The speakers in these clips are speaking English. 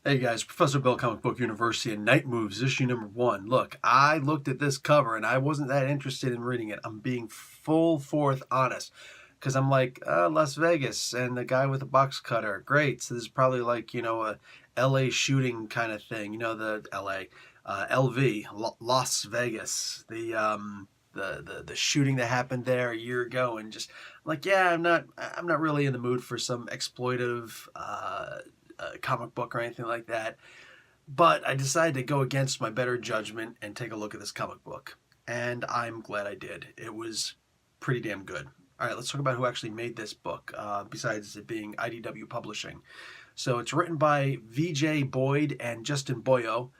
Hey guys, Professor Bill, Comic Book University, and Night Moves, issue number 1. Look, I looked at this cover and I wasn't that interested in reading it. I'm being full forth honest. Because I'm like, Las Vegas and the guy with the box cutter. Great. So this is probably like, a LA shooting kind of thing. The LA, LV, Las Vegas. The shooting that happened there a year ago, and just I'm like, yeah, I'm not really in the mood for some exploitive comic book or anything like that. But I decided to go against my better judgment and take a look at this comic book. And I'm glad I did. It was pretty damn good. All right, let's talk about who actually made this book, besides it being IDW Publishing. So it's written by VJ Boyd and Justin Boyo.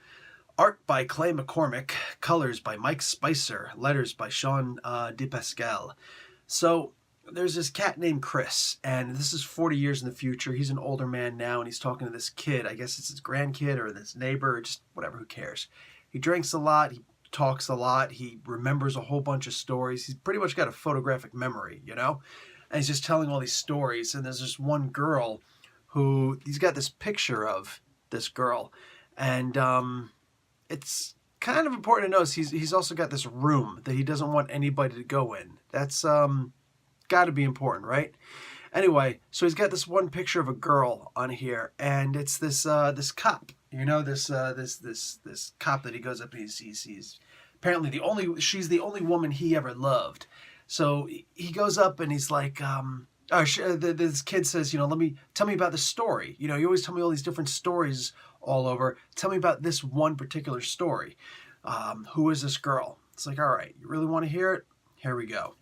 Art by Clay McCormick. Colors by Mike Spicer. Letters by Sean DePascal. So there's this cat named Chris, and this is 40 years in the future. He's an older man now, and he's talking to this kid. I guess it's his grandkid or this neighbor, or just whatever, who cares. He drinks a lot, he talks a lot, he remembers a whole bunch of stories. He's pretty much got a photographic memory, And he's just telling all these stories, and there's this one girl who, he's got this picture of this girl, and it's kind of important to notice he's also got this room that he doesn't want anybody to go in. That's got to be important, right? Anyway, so he's got this one picture of a girl on here, and it's this this cop. This cop that he goes up and he's apparently she's the only woman he ever loved. So he goes up and he's like, this kid says, tell me about the story. You always tell me all these different stories all over. Tell me about this one particular story. Who is this girl? It's like, all right, you really want to hear it? Here we go.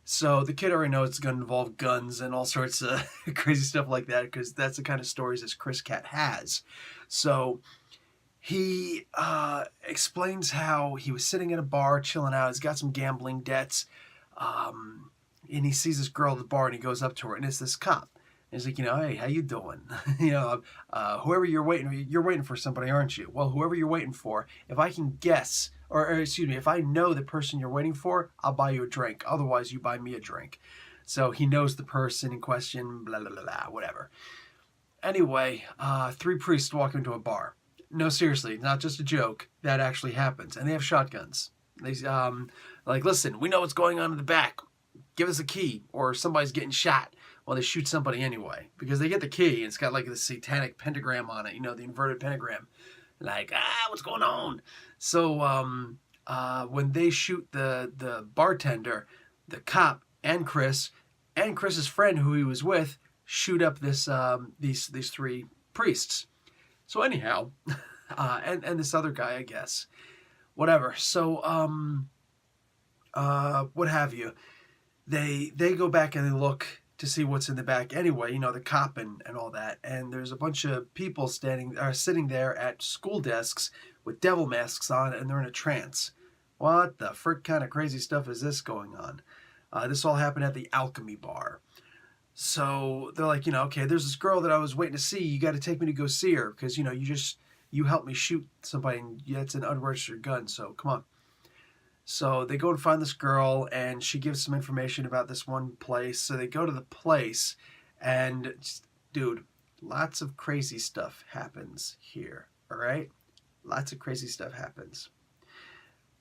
So the kid already knows it's going to involve guns and all sorts of crazy stuff like that, because that's the kind of stories this Chris Cat has. So he explains how he was sitting at a bar chilling out. He's got some gambling debts, and he sees this girl at the bar, and he goes up to her, and it's this cop. And he's like, hey, how you doing? Whoever you're waiting for somebody, aren't you? Well, whoever you're waiting for, if I can guess, or excuse me, if I know the person you're waiting for, I'll buy you a drink. Otherwise, you buy me a drink. So he knows the person in question, blah, blah, blah, blah, whatever. Anyway, 3 priests walk into a bar. No, seriously, not just a joke. That actually happens. And they have shotguns. They like, listen, we know what's going on in the back. Give us a key, or somebody's getting shot. Well, they shoot somebody anyway, because they get the key, and it's got like this satanic pentagram on it, the inverted pentagram. Like, what's going on? So when they shoot the bartender, the cop and Chris's friend who he was with shoot up these 3 priests. So anyhow, and this other guy, I guess, whatever. So what have you? They go back and they look to see what's in the back anyway, the cop and all that. And there's a bunch of people sitting there at school desks with devil masks on, and they're in a trance. What the frick kind of crazy stuff is this going on? This all happened at the Alchemy Bar. So they're like, okay, there's this girl that I was waiting to see. You got to take me to go see her, because, you helped me shoot somebody, and it's an unregistered gun, so come on. So they go and find this girl, and she gives some information about this one place. So they go to the place, and dude, lots of crazy stuff happens here, all right? Lots of crazy stuff happens.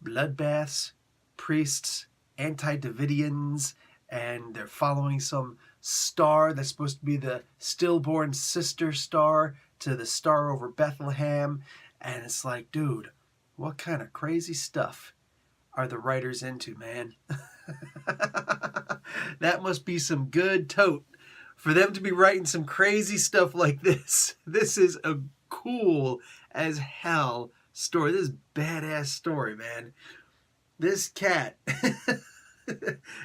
Bloodbaths, priests, anti-Davidians, and they're following some star that's supposed to be the stillborn sister star to the star over Bethlehem. And it's like, dude, what kind of crazy stuff are the writers into, man? That must be some good tote for them to be writing some crazy stuff like this. This is a cool as hell story. This is a badass story, man. This cat,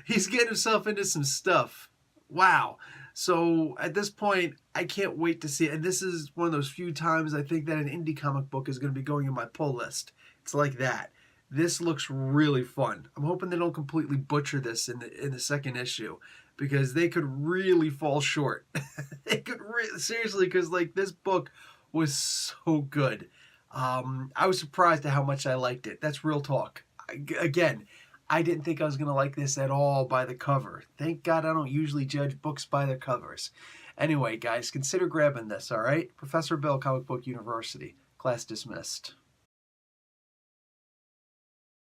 he's getting himself into some stuff. Wow. So at this point, I can't wait to see it. And this is one of those few times I think that an indie comic book is going to be going in my pull list. It's like that. This looks really fun. I'm hoping they don't completely butcher this in the second issue, because they could really fall short. They could seriously, because like this book was so good. I was surprised at how much I liked it. That's real talk. Again, I didn't think I was going to like this at all by the cover. Thank God I don't usually judge books by their covers. Anyway, guys, consider grabbing this, all right? Professor Bill, Comic Book University. Class dismissed.